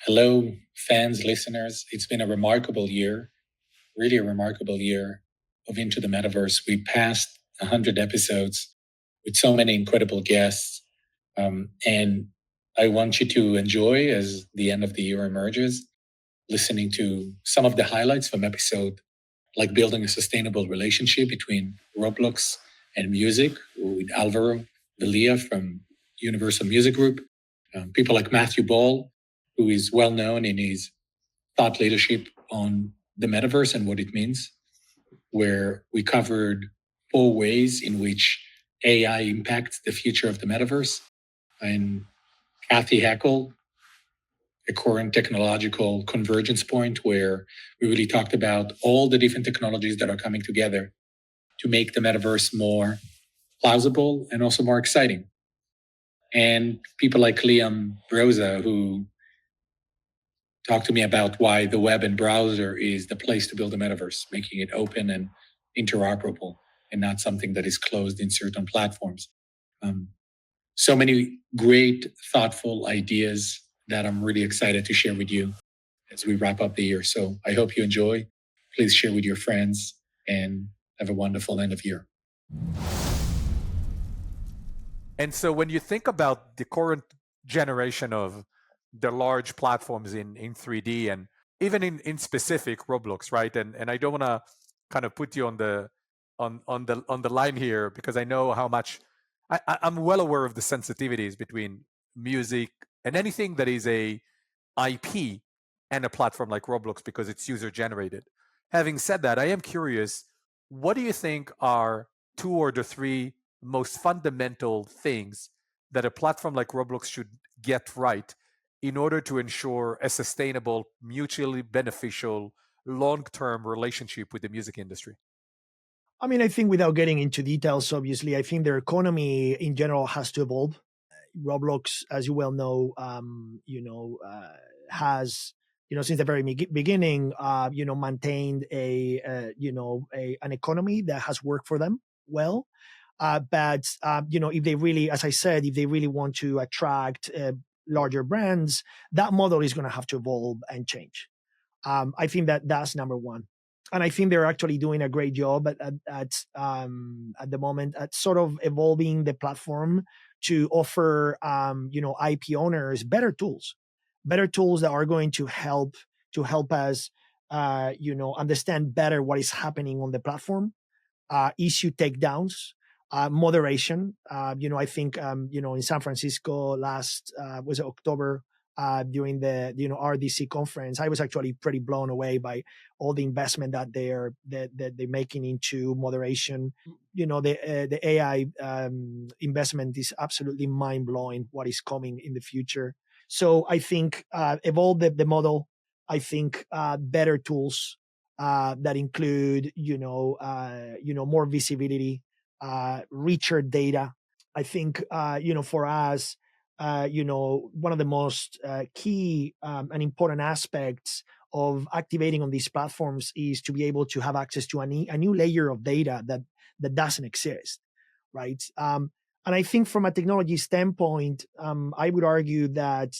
Hello, fans, listeners. It's been a remarkable year, really a remarkable year of Into the Metaverse. We passed 100 episodes with so many incredible guests. And I want you to enjoy as the end of the year emerges, listening to some of the highlights from episode like building a sustainable relationship between Roblox and music with Alvaro Velilla from Universal Music Group. People like Matthew Ball, who is well known in his thought leadership on the metaverse and what it means, where we covered 4 ways in which AI impacts the future of the metaverse. And Cathy Hackl, a current technological convergence point, where we really talked about all the different technologies that are coming together to make the metaverse more plausible and also more exciting. And people like Liam Broza, who talked to me about why the web and browser is the place to build a metaverse, making it open and interoperable and not something that is closed in certain platforms. So many great, thoughtful ideas that I'm really excited to share with you as we wrap up the year. So I hope you enjoy. Please share with your friends and have a wonderful end of year. And so when you think about the current generation of the large platforms in 3D and even in specific Roblox, right? And I don't want to kind of put you on the line here because I know how much I'm well aware of the sensitivities between music and anything that is a IP and a platform like Roblox because it's user generated. Having said that, I am curious, what do you think are 2 or the 3 most fundamental things that a platform like Roblox should get right in order to ensure a sustainable, mutually beneficial, long-term relationship with the music industry? I mean, I think without getting into details, obviously, I think their economy in general has to evolve. Roblox, as you well know, has since the very beginning, maintained an economy that has worked for them well. But if they really, as I said, if they really want to attract larger brands, that model is going to have to evolve and change. I think that's number one. And I think they're actually doing a great job at the moment at sort of evolving the platform to offer IP owners better tools that are going to help us understand better what is happening on the platform, issue takedowns, moderation. I think in San Francisco last was it October, during the RDC conference, I was actually pretty blown away by all the investment that they're making into moderation. The AI investment is absolutely mind blowing. What is coming in the future? So I think evolve the model. I think better tools that include more visibility, richer data. I think for us, one of the most key and important aspects of activating on these platforms is to be able to have access to a new layer of data that doesn't exist, right? And I think from a technology standpoint, I would argue that,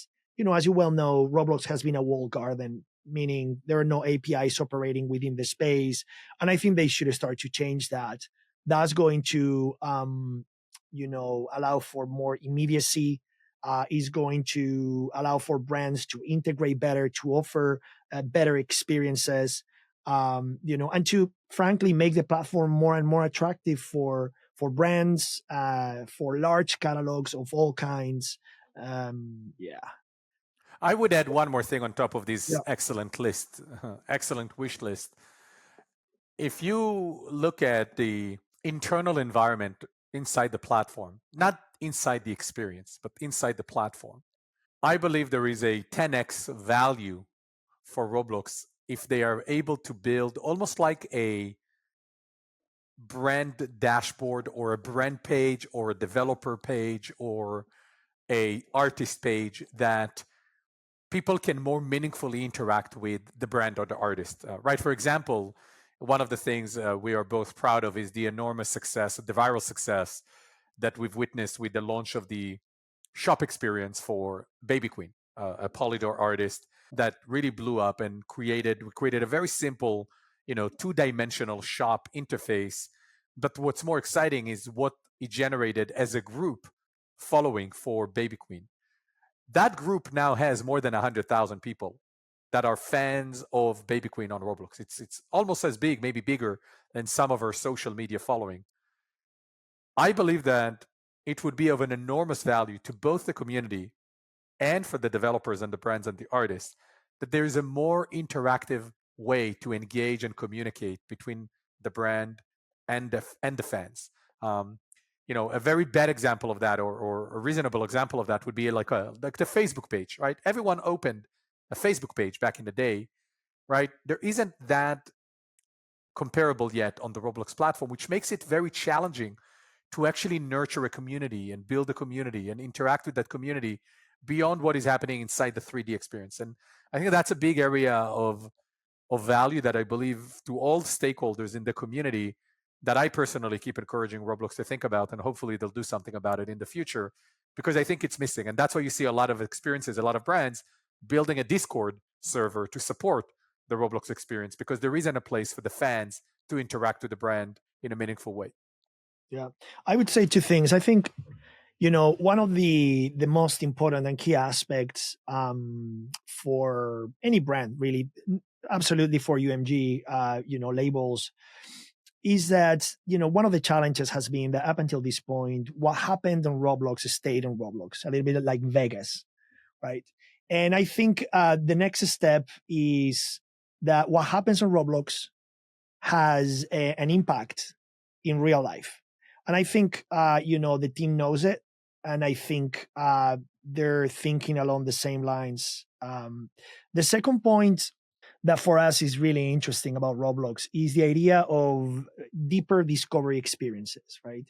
as you well know, Roblox has been a walled garden, meaning there are no APIs operating within the space. And I think they should start to change that. That's going to, allow for more immediacy, is going to allow for brands to integrate better, to offer better experiences, and to frankly make the platform more and more attractive for brands, for large catalogs of all kinds. I would add one more thing on top of this excellent list, excellent wish list. If you look at the internal environment inside the platform, not inside the experience, but inside the platform, I believe there is a 10x value for Roblox if they are able to build almost like a brand dashboard or a brand page or a developer page or a artist page that people can more meaningfully interact with the brand or the artist, right? For example, one of the things we are both proud of is the enormous success, the viral success that we've witnessed with the launch of the shop experience for Baby Queen. a Polydor artist that really blew up and created a very simple, two-dimensional shop interface. But what's more exciting is what it generated as a group following for Baby Queen. That group now has more than 100,000 people that are fans of Baby Queen on Roblox. It's almost as big, maybe bigger than some of her social media following. I believe that it would be of an enormous value to both the community and for the developers and the brands and the artists that there is a more interactive way to engage and communicate between the brand and the fans. A very bad example of that, or a reasonable example of that, would be like the Facebook page, right? Everyone opened a Facebook page back in the day, right? There isn't that comparable yet on the Roblox platform, which makes it very challenging to actually nurture a community and build a community and interact with that community beyond what is happening inside the 3D experience. And I think that's a big area of value that I believe to all stakeholders in the community that I personally keep encouraging Roblox to think about, and hopefully they'll do something about it in the future, because I think it's missing. And that's why you see a lot of experiences, a lot of brands building a Discord server to support the Roblox experience, because there isn't a place for the fans to interact with the brand in a meaningful way. Yeah, I would say two things. I think, one of the most important and key aspects for any brand, really, absolutely for UMG, labels, is that, one of the challenges has been that up until this point, what happened on Roblox stayed on Roblox, a little bit like Vegas, right? And I think the next step is that what happens on Roblox has an impact in real life. And I think, the team knows it. And I think they're thinking along the same lines. The second point that for us is really interesting about Roblox is the idea of deeper discovery experiences, right?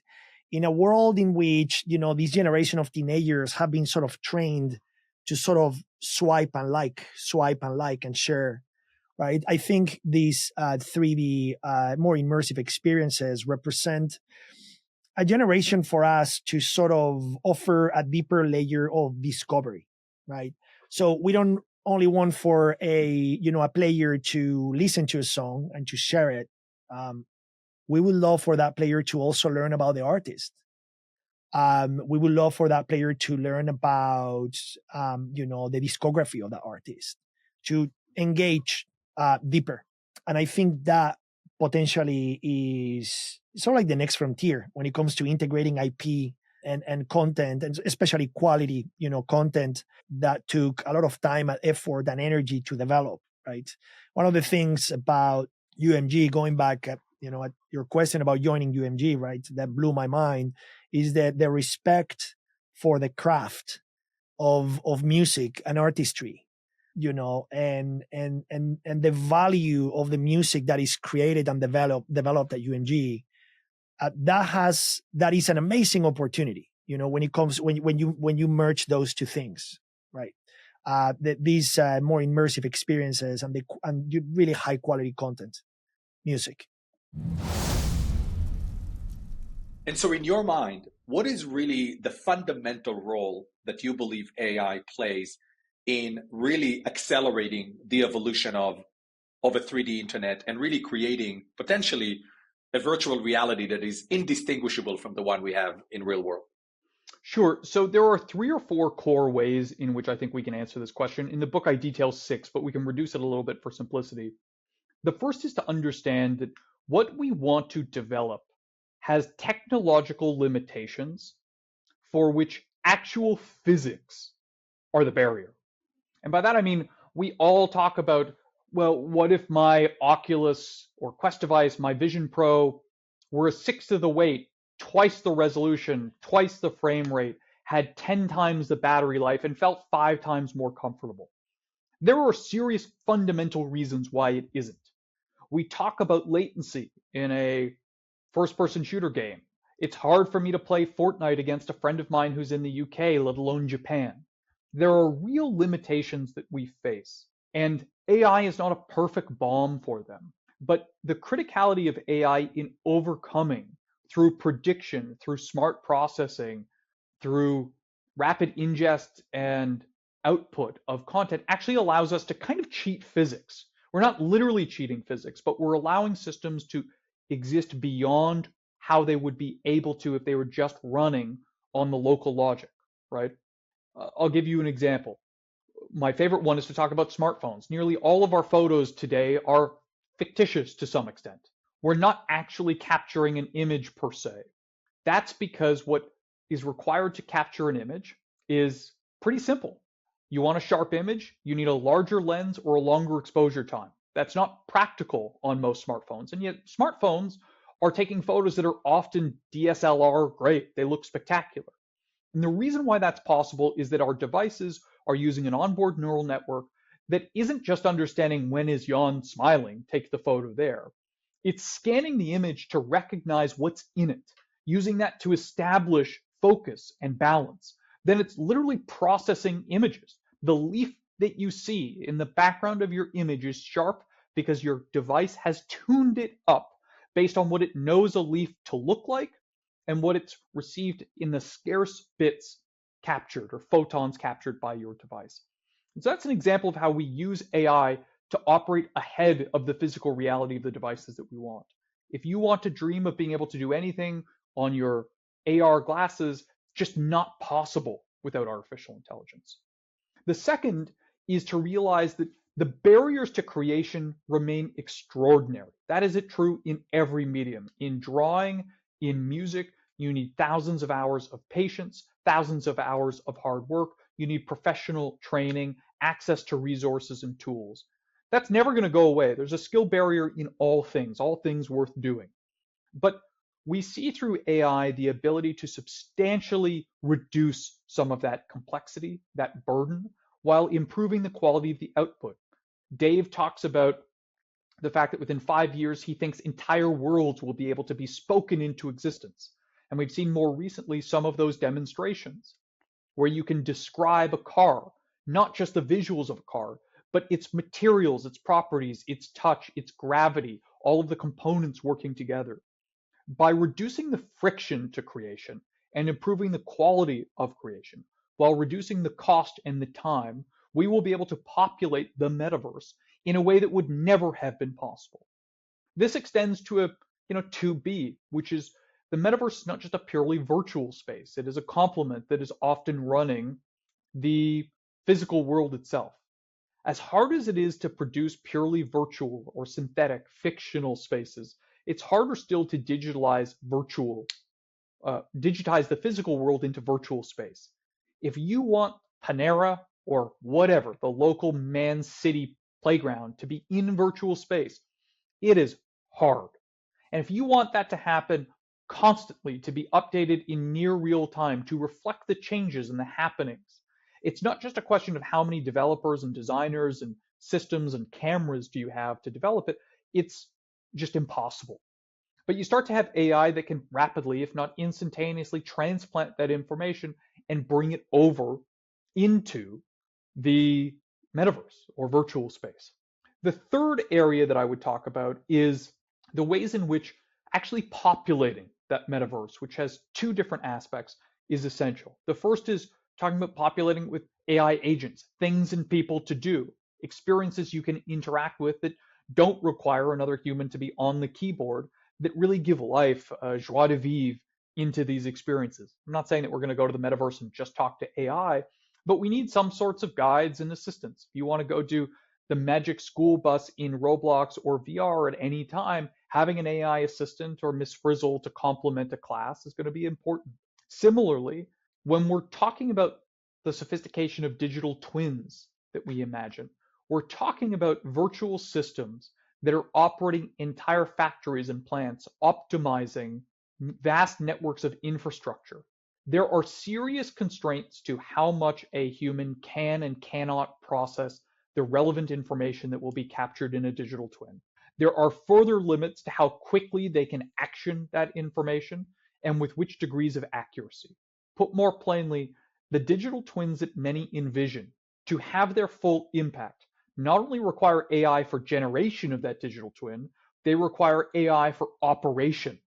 In a world in which, this generation of teenagers have been sort of trained to sort of swipe and like and share, right? I think these 3D, more immersive experiences represent a generation for us to sort of offer a deeper layer of discovery, right? So we don't only want for a player to listen to a song and to share it. We would love for that player to also learn about the artist. We would love for that player to learn about, the discography of the artist, to engage deeper. And I think that potentially is sort of like the next frontier when it comes to integrating IP and content, and especially quality, content that took a lot of time and effort and energy to develop, right? One of the things about UMG, going back at your question about joining UMG, right, that blew my mind, is that the respect for the craft of music and artistry, and the value of the music that is created and developed at UMG. That is an amazing opportunity, when it comes when you merge those two things, right? These more immersive experiences and really high quality content, music. And so in your mind, what is really the fundamental role that you believe AI plays in really accelerating the evolution of a 3D internet and really creating potentially a virtual reality that is indistinguishable from the one we have in real world? Sure. So there are 3 or 4 core ways in which I think we can answer this question. In the book, I detail 6, but we can reduce it a little bit for simplicity. The first is to understand that what we want to develop has technological limitations for which actual physics are the barrier. And by that, I mean, we all talk about, well, what if my Oculus or Quest device, my Vision Pro, were a sixth of the weight, twice the resolution, twice the frame rate, had 10 times the battery life, and felt 5 times more comfortable? There are serious fundamental reasons why it isn't. We talk about latency in a first-person shooter game. It's hard for me to play Fortnite against a friend of mine who's in the UK, let alone Japan. There are real limitations that we face, and AI is not a perfect balm for them. But the criticality of AI in overcoming through prediction, through smart processing, through rapid ingest and output of content actually allows us to kind of cheat physics. We're not literally cheating physics, but we're allowing systems to exist beyond how they would be able to if they were just running on the local logic, right? I'll give you an example. My favorite one is to talk about smartphones. Nearly all of our photos today are fictitious to some extent. We're not actually capturing an image per se. That's because what is required to capture an image is pretty simple. You want a sharp image, you need a larger lens or a longer exposure time. That's not practical on most smartphones, and yet smartphones are taking photos that are often DSLR great. They look spectacular. And the reason why that's possible is that our devices are using an onboard neural network that isn't just understanding when is Jan smiling, take the photo there. It's scanning the image to recognize what's in it, using that to establish focus and balance. Then it's literally processing images. The leaf that you see in the background of your image is sharp because your device has tuned it up based on what it knows a leaf to look like and what it's received in the scarce bits captured or photons captured by your device. And so that's an example of how we use AI to operate ahead of the physical reality of the devices that we want. If you want to dream of being able to do anything on your AR glasses, just not possible without artificial intelligence. The second is to realize that the barriers to creation remain extraordinary. That is true in every medium. In drawing, in music, you need thousands of hours of patience, thousands of hours of hard work. You need professional training, access to resources and tools. That's never going to go away. There's a skill barrier in all things worth doing. But we see through AI the ability to substantially reduce some of that complexity, that burden, while improving the quality of the output. Dave talks about the fact that within 5 years, he thinks entire worlds will be able to be spoken into existence. And we've seen more recently some of those demonstrations where you can describe a car, not just the visuals of a car, but its materials, its properties, its touch, its gravity, all of the components working together. By reducing the friction to creation and improving the quality of creation, while reducing the cost and the time, we will be able to populate the metaverse in a way that would never have been possible. This extends to a 2B, which is the metaverse is not just a purely virtual space. It is a complement that is often running the physical world itself. As hard as it is to produce purely virtual or synthetic fictional spaces, it's harder still to digitize the physical world into virtual space. If you want Panera or whatever, the local Man City playground to be in virtual space, it is hard. And if you want that to happen constantly, to be updated in near real time, to reflect the changes and the happenings, it's not just a question of how many developers and designers and systems and cameras do you have to develop it. It's just impossible. But you start to have AI that can rapidly, if not instantaneously, transplant that information and bring it over into the metaverse or virtual space. The third area that I would talk about is the ways in which actually populating that metaverse, which has two different aspects, is essential. The first is talking about populating with AI agents, things and people to do, experiences you can interact with that don't require another human to be on the keyboard, that really give life, joie de vivre into these experiences. I'm not saying that we're going to go to the metaverse and just talk to AI, but we need some sorts of guides and assistance. If you want to go do the magic school bus in Roblox or VR at any time, having an AI assistant or Miss Frizzle to complement a class is going to be important. Similarly, when we're talking about the sophistication of digital twins that we imagine, we're talking about virtual systems that are operating entire factories and plants, optimizing vast networks of infrastructure. There are serious constraints to how much a human can and cannot process the relevant information that will be captured in a digital twin. There are further limits to how quickly they can action that information and with which degrees of accuracy. Put more plainly, the digital twins that many envision to have their full impact not only require AI for generation of that digital twin, they require AI for operation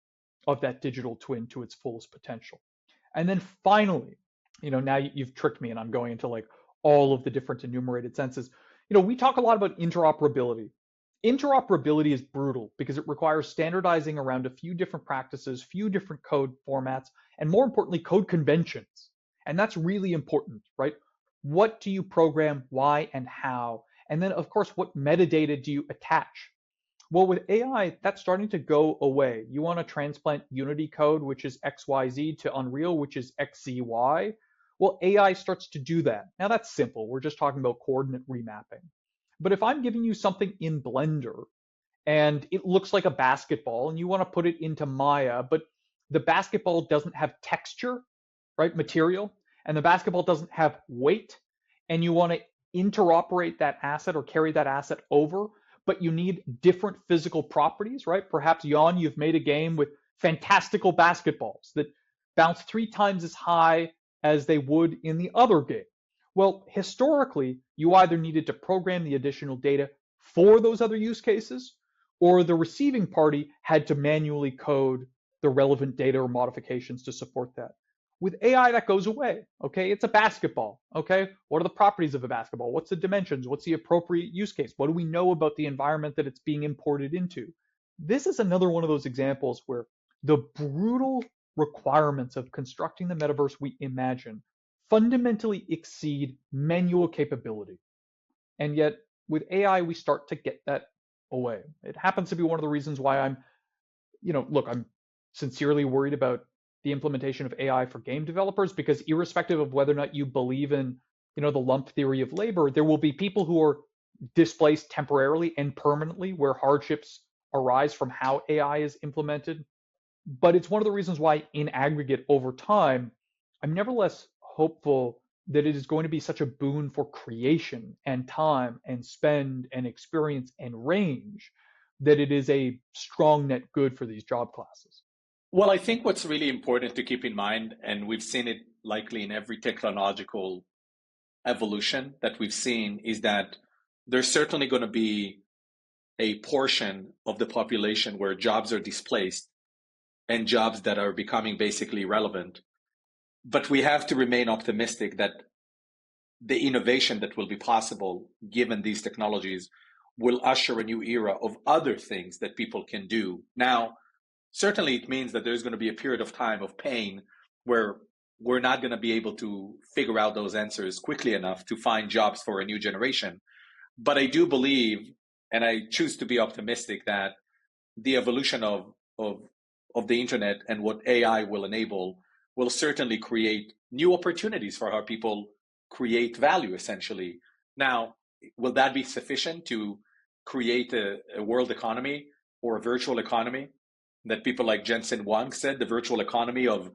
of that digital twin to its fullest potential. And then finally, now you've tricked me and I'm going into like all of the different enumerated senses. We talk a lot about interoperability. Interoperability is brutal because it requires standardizing around a few different practices, few different code formats, and more importantly, code conventions. And that's really important, right? What do you program, why, and how? And then, of course, what metadata do you attach? Well, with AI, that's starting to go away. You want to transplant Unity code, which is XYZ, to Unreal, which is XZY. Well, AI starts to do that. Now, that's simple. We're just talking about coordinate remapping. But if I'm giving you something in Blender and it looks like a basketball and you want to put it into Maya, but the basketball doesn't have texture, right, material, and the basketball doesn't have weight, and you want to interoperate that asset or carry that asset over, but you need different physical properties, right? Perhaps, Jan, you've made a game with fantastical basketballs that bounce 3 times as high as they would in the other game. Well, historically, you either needed to program the additional data for those other use cases, or the receiving party had to manually code the relevant data or modifications to support that. With AI, that goes away, okay? It's a basketball, okay? What are the properties of a basketball? What's the dimensions? What's the appropriate use case? What do we know about the environment that it's being imported into? This is another one of those examples where the brutal requirements of constructing the metaverse we imagine fundamentally exceed manual capability. And yet, with AI, we start to get that away. It happens to be one of the reasons why I'm sincerely worried about the implementation of AI for game developers, because irrespective of whether or not you believe in, the lump theory of labor, there will be people who are displaced temporarily and permanently where hardships arise from how AI is implemented. But it's one of the reasons why, in aggregate over time, I'm nevertheless hopeful that it is going to be such a boon for creation and time and spend and experience and range that it is a strong net good for these job classes. Well, I think what's really important to keep in mind, and we've seen it likely in every technological evolution that we've seen, is that there's certainly going to be a portion of the population where jobs are displaced and jobs that are becoming basically irrelevant. But we have to remain optimistic that the innovation that will be possible given these technologies will usher a new era of other things that people can do. Now, certainly it means that there's going to be a period of time of pain where we're not going to be able to figure out those answers quickly enough to find jobs for a new generation. But I do believe, and I choose to be optimistic, that the evolution of the internet and what AI will enable will certainly create new opportunities for how people create value, essentially. Now, will that be sufficient to create a world economy or a virtual economy that people like Jensen Huang said, the virtual economy of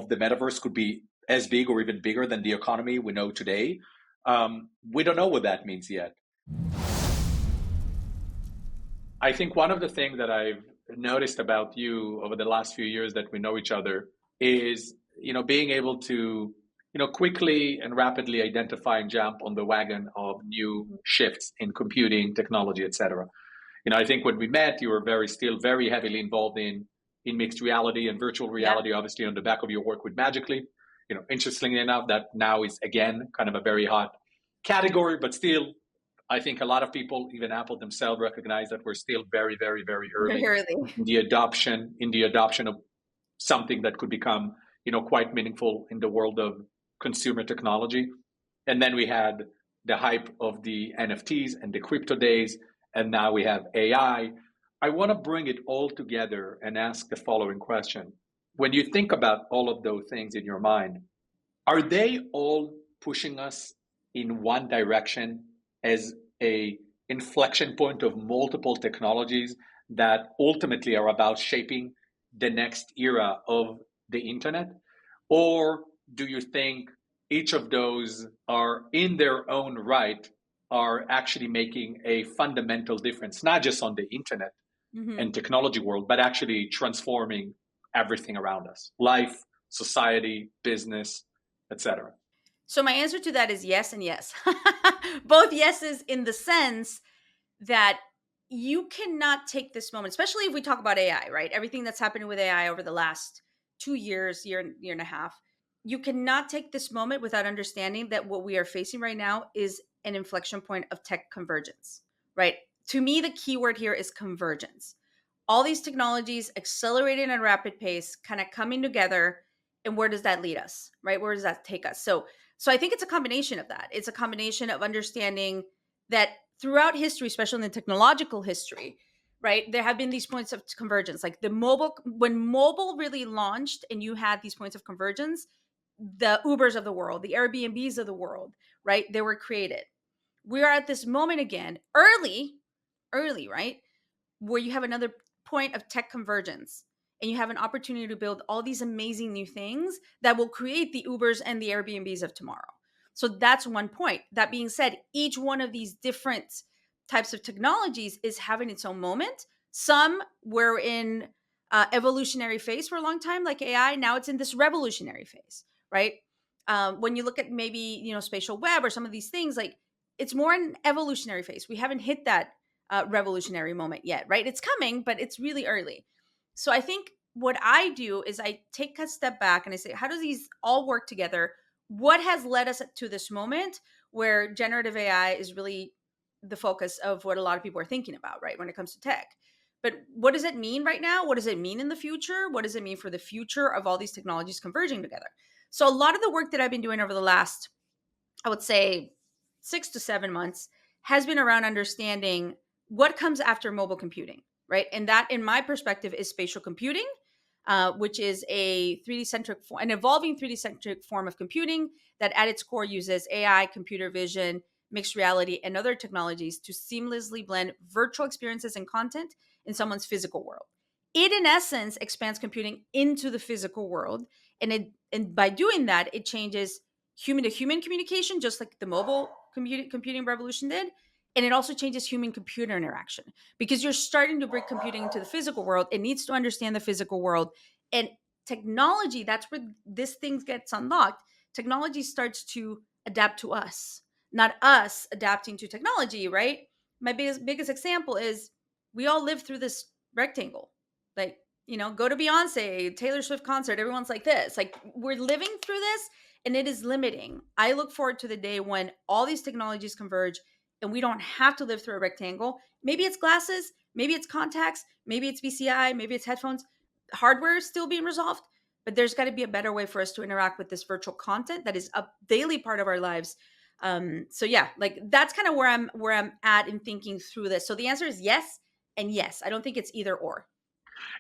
the metaverse could be as big or even bigger than the economy we know today? We don't know what that means yet. I think one of the things that I've noticed about you over the last few years that we know each other is, being able to, quickly and rapidly identify and jump on the wagon of new shifts in computing, technology, etc. I think when we met, you were still very heavily involved in mixed reality and virtual reality, obviously on the back of your work with Magically. Interestingly enough, that now is again kind of a very hot category, but still, I think a lot of people, even Apple themselves, recognize that we're still very, very, very early in the adoption of something that could become, quite meaningful in the world of consumer technology. And then we had the hype of the NFTs and the crypto days, and now we have AI. I want to bring it all together and ask the following question. When you think about all of those things in your mind, are they all pushing us in one direction as a inflection point of multiple technologies that ultimately are about shaping the next era of the internet? Or do you think each of those are in their own right, are actually making a fundamental difference, not just on the internet and technology world, but actually transforming everything around us, life, society, business, etc.? So my answer to that is yes and yes. Both yeses, in the sense that you cannot take this moment, especially if we talk about AI, right? Everything that's happening with AI over the last 2 years, year and a half. you cannot take this moment without understanding that what we are facing right now is an inflection point of tech convergence, right? To me, the key word here is convergence. All these technologies accelerating at a rapid pace, kind of coming together. And where does that lead us, right? Where does that take us? So I think it's a combination of that. It's a combination of understanding that throughout history, especially in the technological history, right, there have been these points of convergence. Like when mobile really launched and you had these points of convergence, the Ubers of the world, the Airbnbs of the world, right, they were created. We are at this moment again, early, right, where you have another point of tech convergence and you have an opportunity to build all these amazing new things that will create the Ubers and the Airbnbs of tomorrow. So that's one point. That being said, each one of these different types of technologies is having its own moment. Some were in evolutionary phase for a long time, like AI. Now it's in this revolutionary phase, right? When you look at maybe, spatial web or some of these things, like it's more in evolutionary phase. We haven't hit that revolutionary moment yet, right? It's coming, but it's really early. So I think what I do is I take a step back and I say, how do these all work together? What has led us to this moment where generative AI is really the focus of what a lot of people are thinking about, right, when it comes to tech? But what does it mean right now? What does it mean in the future? What does it mean for the future of all these technologies converging together? So a lot of the work that I've been doing over the last, I would say, 6 to 7 months has been around understanding what comes after mobile computing, right? And that, in my perspective, is spatial computing, which is an evolving 3D centric form of computing that at its core uses AI, computer vision, mixed reality, and other technologies to seamlessly blend virtual experiences and content in someone's physical world. It, in essence, expands computing into the physical world. And by doing that, it changes human to human communication, just like the mobile computing revolution did. And it also changes human computer interaction because you're starting to bring computing into the physical world. It needs to understand the physical world. And technology, that's where this thing gets unlocked. Technology starts to adapt to us, not us adapting to technology, right? My biggest example is we all live through this rectangle. Like, go to Beyonce, Taylor Swift concert, everyone's like this. Like, we're living through this and it is limiting. I look forward to the day when all these technologies converge and we don't have to live through a rectangle. Maybe it's glasses, maybe it's contacts, maybe it's BCI, maybe it's headphones. Hardware is still being resolved, but there's got to be a better way for us to interact with this virtual content that is a daily part of our lives. So yeah, like that's kind of where I'm at in thinking through this. So the answer is yes and yes. I don't think it's either or.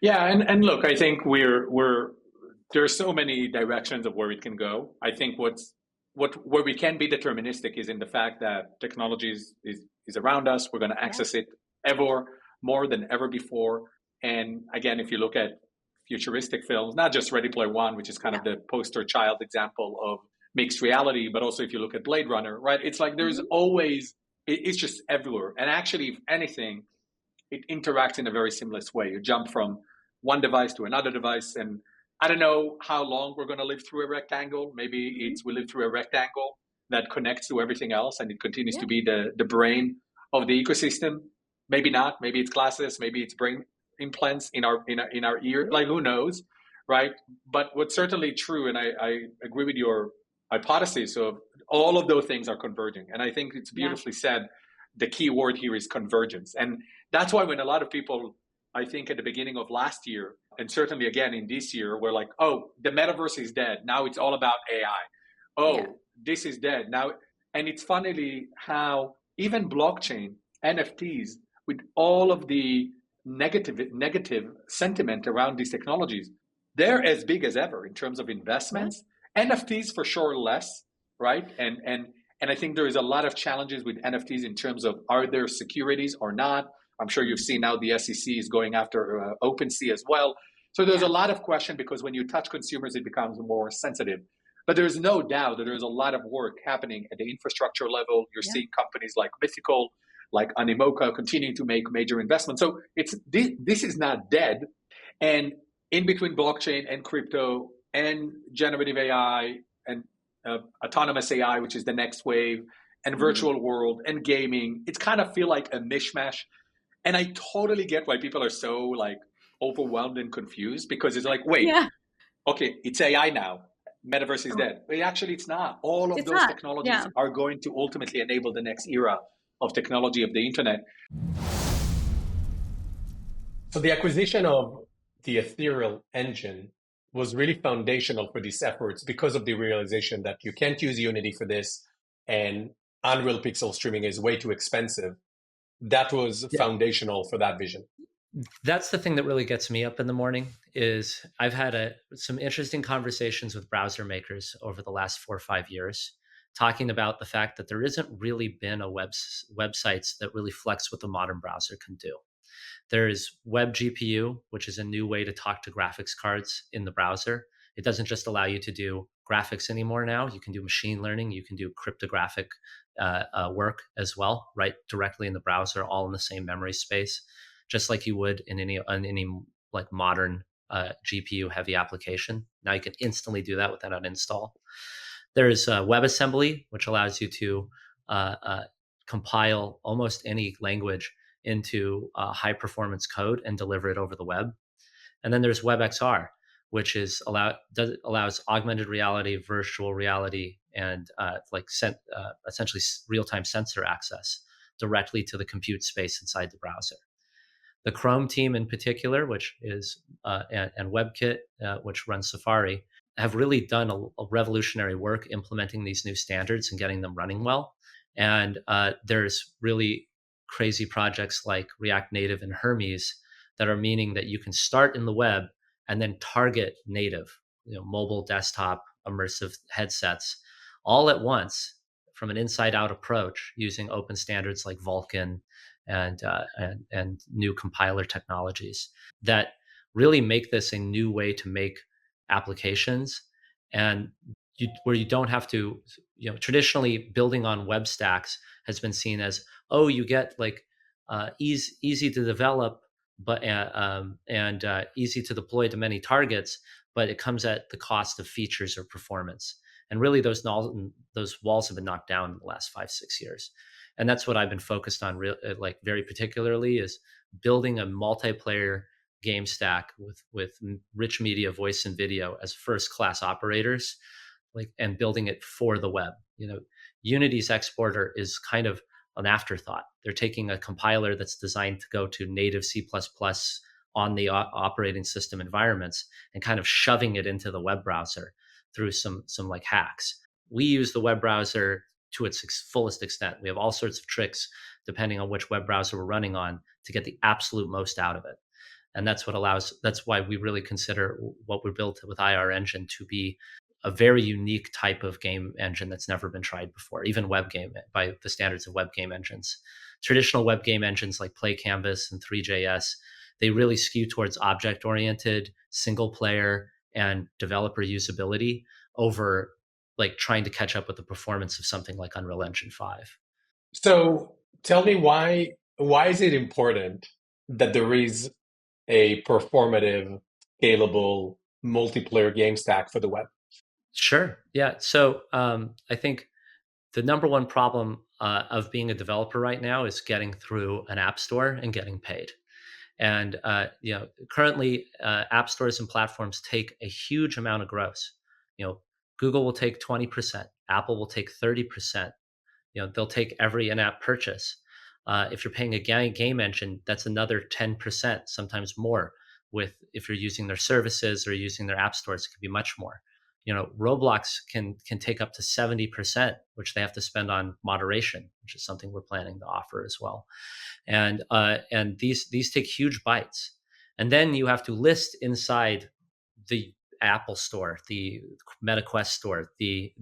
Yeah, and look, I think there are so many directions of where it can go. I think where we can be deterministic is in the fact that technology is around us. We're going to access it ever more than ever before. And again, if you look at futuristic films, not just Ready Player One, which is kind of the poster child example of mixed reality, but also if you look at Blade Runner, right? It's like there's always, it's just everywhere. And actually, if anything, it interacts in a very seamless way. You jump from one device to another device. And I don't know how long we're going to live through a rectangle. Maybe we live through a rectangle that connects to everything else and it continues to be the brain of the ecosystem. Maybe not. Maybe it's glasses. Maybe it's brain implants in our ear. Like, who knows, right? But what's certainly true, and I agree with your hypothesis of all of those things are converging. And I think it's beautifully said. The key word here is convergence. And that's why when a lot of people, I think at the beginning of last year, and certainly again in this year, were like, oh, the metaverse is dead. Now it's all about AI. Oh, this is dead. Now, and it's funnily how even blockchain, NFTs, with all of the negative sentiment around these technologies, they're as big as ever in terms of investments. NFTs for sure less, right? And I think there is a lot of challenges with NFTs in terms of are there securities or not? I'm sure you've seen now the SEC is going after OpenSea as well. So there's a lot of question because when you touch consumers, it becomes more sensitive. But there's no doubt that there's a lot of work happening at the infrastructure level. You're seeing companies like Mythical, like Animoca continuing to make major investments. So this is not dead. And in between blockchain and crypto and generative AI and autonomous AI, which is the next wave, and virtual world and gaming, it's kind of feel like a mishmash. And I totally get why people are so like overwhelmed and confused because it's like, wait, okay, it's AI now. metaverse is dead. But actually, it's not. All of It's those not. technologies Yeah. are going to ultimately enable the next era of technology of the internet. So the acquisition of the ethereal engine was really foundational for these efforts because of the realization that you can't use Unity for this and Unreal Pixel streaming is way too expensive. That was foundational for that vision. That's the thing that really gets me up in the morning is I've had some interesting conversations with browser makers over the last 4 or 5 years, talking about the fact that there isn't really been a websites that really flex what the modern browser can do. There is Web GPU, which is a new way to talk to graphics cards in the browser. It doesn't just allow you to do graphics anymore now. You can do machine learning. You can do cryptographic work as well, right directly in the browser, all in the same memory space, just like you would in any like modern GPU heavy application. Now you can instantly do that without an install. There's WebAssembly, which allows you to compile almost any language into high performance code and deliver it over the web. And then there's WebXR, which allows augmented reality, virtual reality, and essentially real-time sensor access directly to the compute space inside the browser. The Chrome team in particular, which is and WebKit, which runs Safari, have really done a revolutionary work implementing these new standards and getting them running well. And there's really crazy projects like React Native and Hermes that are meaning that you can start in the web and then target native, mobile, desktop, immersive headsets all at once from an inside-out approach using open standards like Vulkan and new compiler technologies that really make this a new way to make applications, and where you don't have to, traditionally building on web stacks has been seen as, oh, you get like easy to develop, but and easy to deploy to many targets, but it comes at the cost of features or performance. And really, those walls have been knocked down in the last 5-6 years. And that's what I've been focused on, like very particularly, is building a multiplayer game stack with rich media, voice and video as first class operators, and building it for the web. Unity's exporter is kind of an afterthought. They're taking a compiler that's designed to go to native C++ on the operating system environments and kind of shoving it into the web browser through some like hacks. We use the web browser to its fullest extent. We have all sorts of tricks depending on which web browser we're running on to get the absolute most out of it. And that's why we really consider what we built with IR Engine to be a very unique type of game engine that's never been tried before, even web game by the standards of web game engines. Traditional web game engines like Play Canvas and 3JS, they really skew towards object-oriented, single player, and developer usability over like trying to catch up with the performance of something like Unreal Engine 5. So tell me why is it important that there is a performative, scalable, multiplayer game stack for the web? Sure. Yeah. So I think the number one problem of being a developer right now is getting through an app store and getting paid. And currently, app stores and platforms take a huge amount of gross. Google will take 20%, Apple will take 30%. They'll take every in-app purchase. If you're paying a game engine, that's another 10%, sometimes more. If you're using their services or using their app stores, it could be much more. Roblox can take up to 70%, which they have to spend on moderation, which is something we're planning to offer as well. And these take huge bites. And then you have to list inside the Apple store, the MetaQuest store, the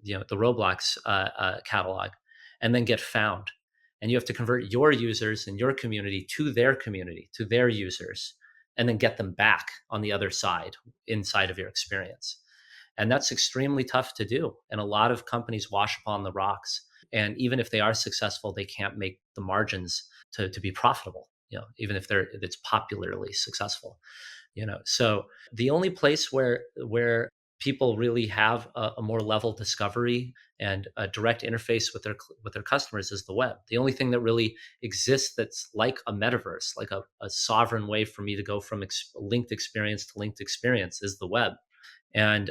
Roblox catalog, and then get found. And you have to convert your users and your community, to their users, and then get them back on the other side, inside of your experience. And that's extremely tough to do. And a lot of companies wash upon the rocks. And even if they are successful, they can't make the margins to be profitable, even if it's popularly successful. So the only place where people really have a more level discovery and a direct interface with their customers is the web. The only thing that really exists that's like a metaverse, like a sovereign way for me to go from linked experience to linked experience, is the web. And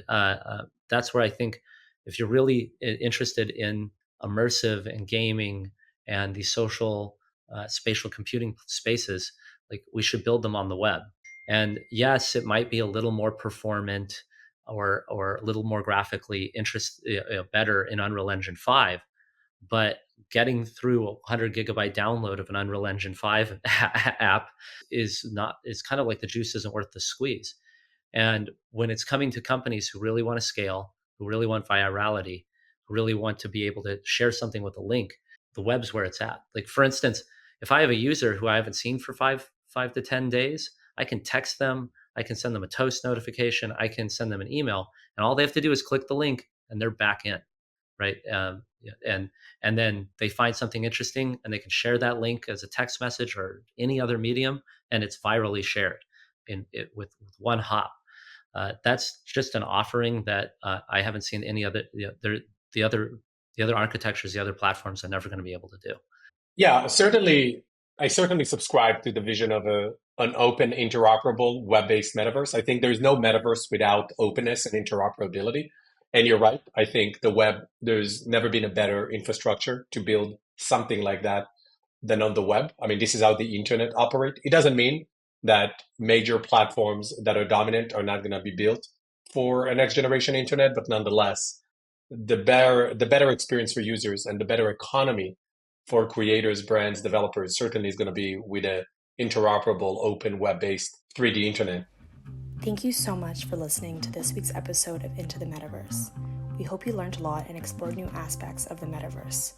that's where I think if you're really interested in immersive and gaming and these social spatial computing spaces, like we should build them on the web. And yes, it might be a little more performant or a little more graphically better in Unreal Engine 5, but getting through a 100 gigabyte download of an Unreal Engine 5 app is kind of like the juice isn't worth the squeeze. And when it's coming to companies who really want to scale, who really want virality, who really want to be able to share something with a link, the web's where it's at. Like for instance, if I have a user who I haven't seen for five to 10 days, I can text them, I can send them a toast notification, I can send them an email, and all they have to do is click the link and they're back in, right? And then they find something interesting and they can share that link as a text message or any other medium, and it's virally shared with one hop. That's just an offering that I haven't seen any other. The other architectures, the other platforms are never going to be able to do. Yeah, certainly. I certainly subscribe to the vision of an open, interoperable, web-based metaverse. I think there's no metaverse without openness and interoperability. And you're right. I think the web, there's never been a better infrastructure to build something like that than on the web. I mean, this is how the internet operates. It doesn't mean that major platforms that are dominant are not going to be built for a next generation internet, but nonetheless, the better experience for users and the better economy for creators, brands, developers certainly is going to be with a interoperable, open, web-based 3D internet. Thank you so much for listening to this week's episode of Into the Metaverse. We hope you learned a lot and explored new aspects of the metaverse.